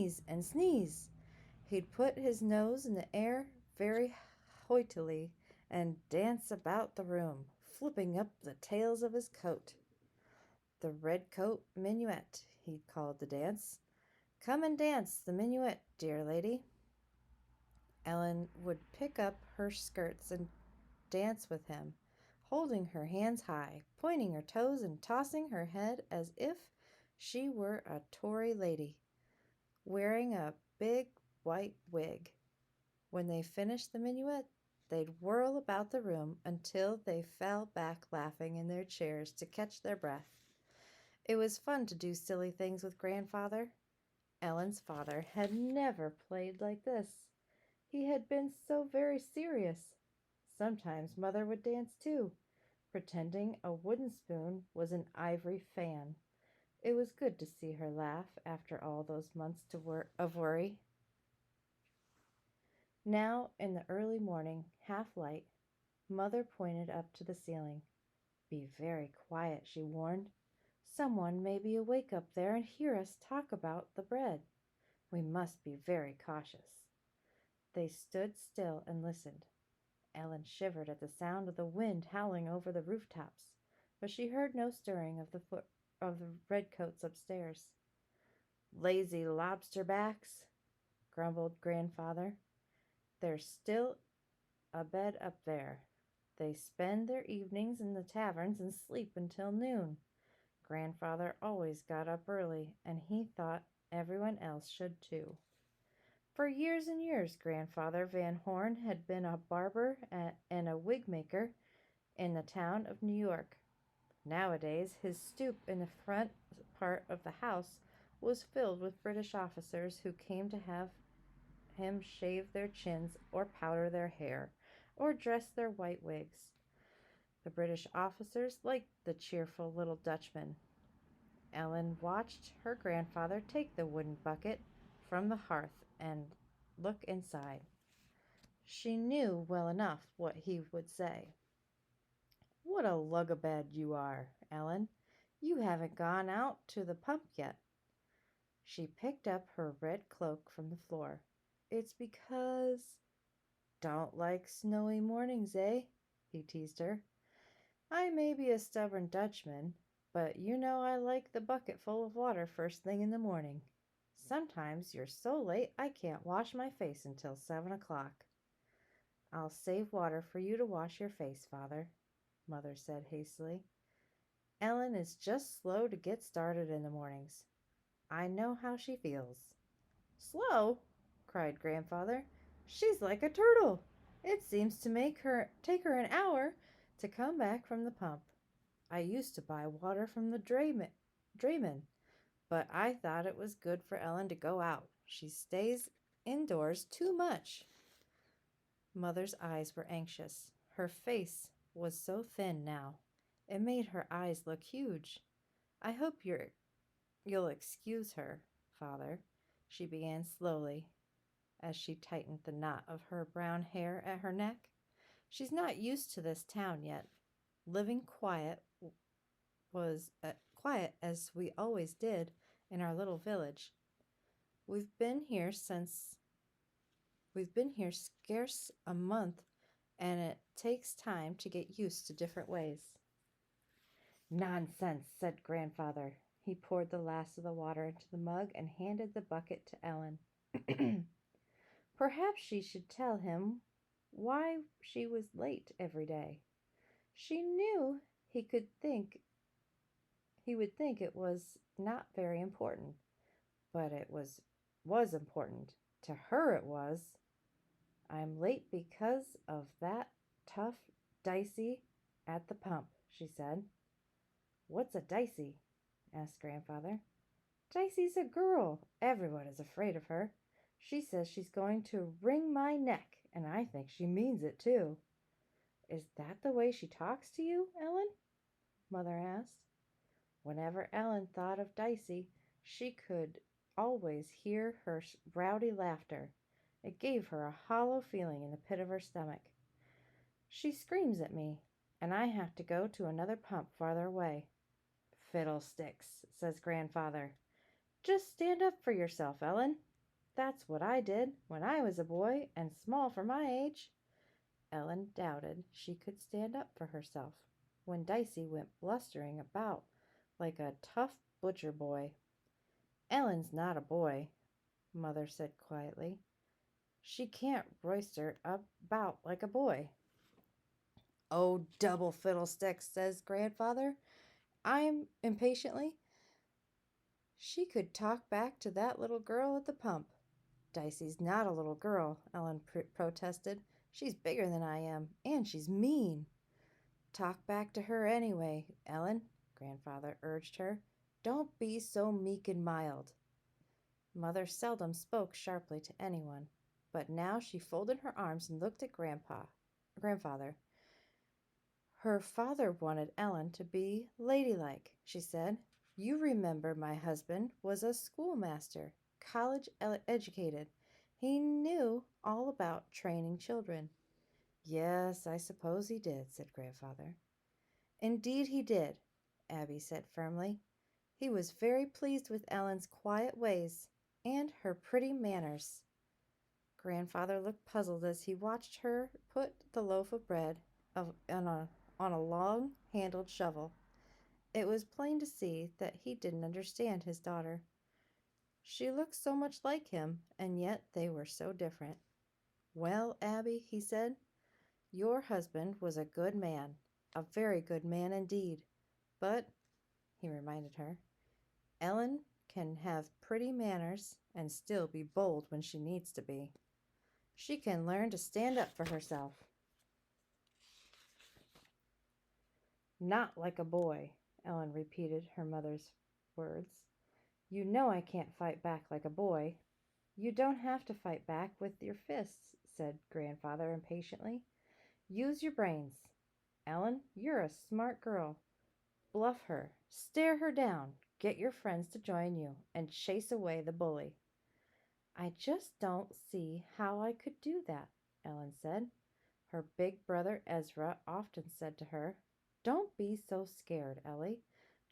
sneeze and sneeze. He'd put his nose in the air very hoitily and dance about the room, flipping up the tails of his coat. The red coat minuet, he called the dance. Come and dance the minuet, dear lady. Ellen would pick up her skirts and dance with him, holding her hands high, pointing her toes and tossing her head as if she were a Tory lady, wearing a big white wig. When they finished the minuet, they'd whirl about the room until they fell back laughing in their chairs to catch their breath. It was fun to do silly things with Grandfather. Ellen's father had never played like this. He had been so very serious. Sometimes Mother would dance too, pretending a wooden spoon was an ivory fan. It was good to see her laugh after all those months of worry. Now, in the early morning half-light, Mother pointed up to the ceiling. Be very quiet, she warned. Someone may be awake up there and hear us talk about the bread. We must be very cautious. They stood still and listened. Ellen shivered at the sound of the wind howling over the rooftops, but she heard no stirring of the redcoats upstairs. Lazy lobster backs, grumbled Grandfather. There's still a bed up there. They spend their evenings in the taverns and sleep until noon. Grandfather always got up early, and he thought everyone else should too. For years and years, Grandfather Van Horn had been a barber and a wig maker in the town of New York. Nowadays, his stoop in the front part of the house was filled with British officers who came to have him shave their chins or powder their hair or dress their white wigs. The British officers liked the cheerful little Dutchman. Ellen watched her grandfather take the wooden bucket from the hearth and look inside. She knew well enough what he would say. What a lug-a-bed you are, Ellen. You haven't gone out to the pump yet. She picked up her red cloak from the floor. It's because... Don't like snowy mornings, eh? He teased her. I may be a stubborn Dutchman, but you know I like the bucket full of water first thing in the morning. Sometimes you're so late I can't wash my face until 7 o'clock. I'll save water for you to wash your face, Father, Mother said hastily. Ellen is just slow to get started in the mornings. I know how she feels. Slow? Cried Grandfather. She's like a turtle. It seems to take her an hour to come back from the pump. I used to buy water from the drayman, but I thought it was good for Ellen to go out. She stays indoors too much. Mother's eyes were anxious. Her face was so thin now. It made her eyes look huge. I hope you'll excuse her, Father, she began slowly as she tightened the knot of her brown hair at her neck. She's not used to this town yet. Living quiet as we always did in our little village. We've been here scarce a month, and it takes time to get used to different ways. Nonsense, said Grandfather. He poured the last of the water into the mug and handed the bucket to Ellen. Perhaps she should tell him why she was late every day. She knew he would think it was not very important, but it was important. To her it was. I'm late because of that tough Dicey at the pump, she said. What's a Dicey? Asked Grandfather. Dicey's a girl. Everyone is afraid of her. She says she's going to wring my neck, and I think she means it too. Is that the way she talks to you, Ellen? Mother asked. Whenever Ellen thought of Dicey, she could always hear her rowdy laughter. It gave her a hollow feeling in the pit of her stomach. She screams at me, and I have to go to another pump farther away. Fiddlesticks, says Grandfather. Just stand up for yourself, Ellen. That's what I did when I was a boy and small for my age. Ellen doubted she could stand up for herself when Dicey went blustering about like a tough butcher boy. Ellen's not a boy, Mother said quietly. She can't roister about like a boy. Oh, double fiddlesticks, says Grandfather. I'm impatiently. She could talk back to that little girl at the pump. Dicey's not a little girl, Ellen protested. She's bigger than I am, and she's mean. Talk back to her anyway, Ellen, Grandfather urged her. Don't be so meek and mild. Mother seldom spoke sharply to anyone, but now she folded her arms and looked at Grandfather. Her father wanted Ellen to be ladylike, she said. You remember my husband was a schoolmaster, college educated. He knew all about training children. Yes, I suppose he did, said Grandfather. Indeed he did, Abby said firmly. He was very pleased with Ellen's quiet ways and her pretty manners. Grandfather looked puzzled as he watched her put the loaf of bread on a long-handled shovel. It was plain to see that he didn't understand his daughter. She looked so much like him, and yet they were so different. Well, Abby, he said, your husband was a good man, a very good man indeed. But, he reminded her, Ellen can have pretty manners and still be bold when she needs to be. She can learn to stand up for herself. Not like a boy, Ellen repeated her mother's words. You know I can't fight back like a boy. You don't have to fight back with your fists, said Grandfather impatiently. Use your brains. Ellen, you're a smart girl. Bluff her, stare her down, get your friends to join you, and chase away the bully. I just don't see how I could do that, Ellen said. Her big brother Ezra often said to her, Don't be so scared, Ellie.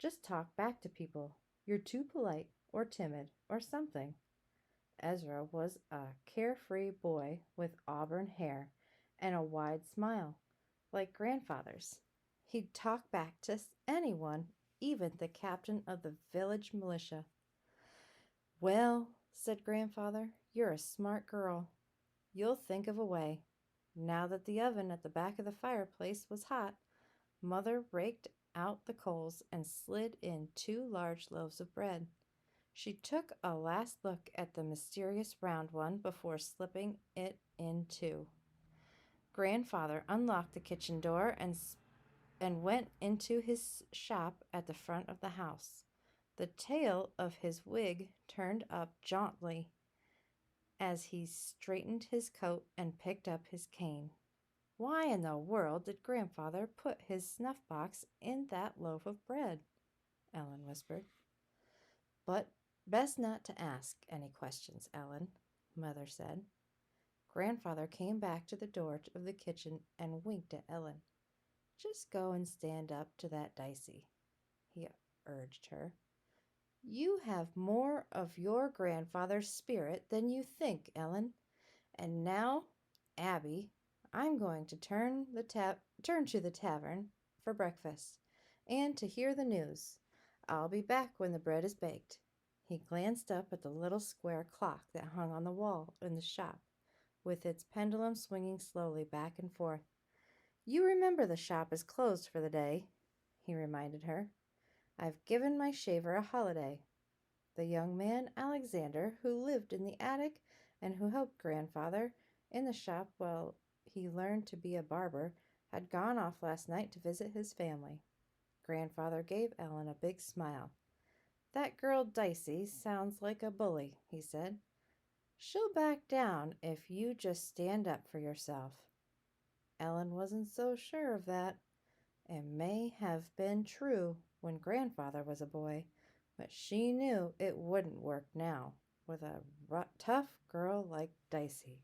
Just talk back to people. You're too polite or timid or something. Ezra was a carefree boy with auburn hair and a wide smile, like Grandfather's. He'd talk back to anyone, even the captain of the village militia. Well, said Grandfather, you're a smart girl. You'll think of a way. Now that the oven at the back of the fireplace was hot, Mother raked out the coals and slid in 2 large loaves of bread. She took a last look at the mysterious round one before slipping it in too. Grandfather unlocked the kitchen door and went into his shop at the front of the house. The tail of his wig turned up jauntily as he straightened his coat and picked up his cane. Why in the world did Grandfather put his snuff box in that loaf of bread? Ellen whispered. But best not to ask any questions, Ellen, Mother said. Grandfather came back to the door of the kitchen and winked at Ellen. Just go and stand up to that Dicey, he urged her. You have more of your grandfather's spirit than you think, Ellen. And now, Abby, I'm going to turn to the tavern for breakfast and to hear the news. I'll be back when the bread is baked. He glanced up at the little square clock that hung on the wall in the shop, with its pendulum swinging slowly back and forth. You remember the shop is closed for the day, he reminded her. I've given my shaver a holiday. The young man, Alexander, who lived in the attic and who helped Grandfather in the shop while he learned to be a barber, had gone off last night to visit his family. Grandfather gave Ellen a big smile. That girl Dicey sounds like a bully, he said. She'll back down if you just stand up for yourself. Ellen wasn't so sure of that. It may have been true when Grandfather was a boy, but she knew it wouldn't work now with a tough girl like Dicey.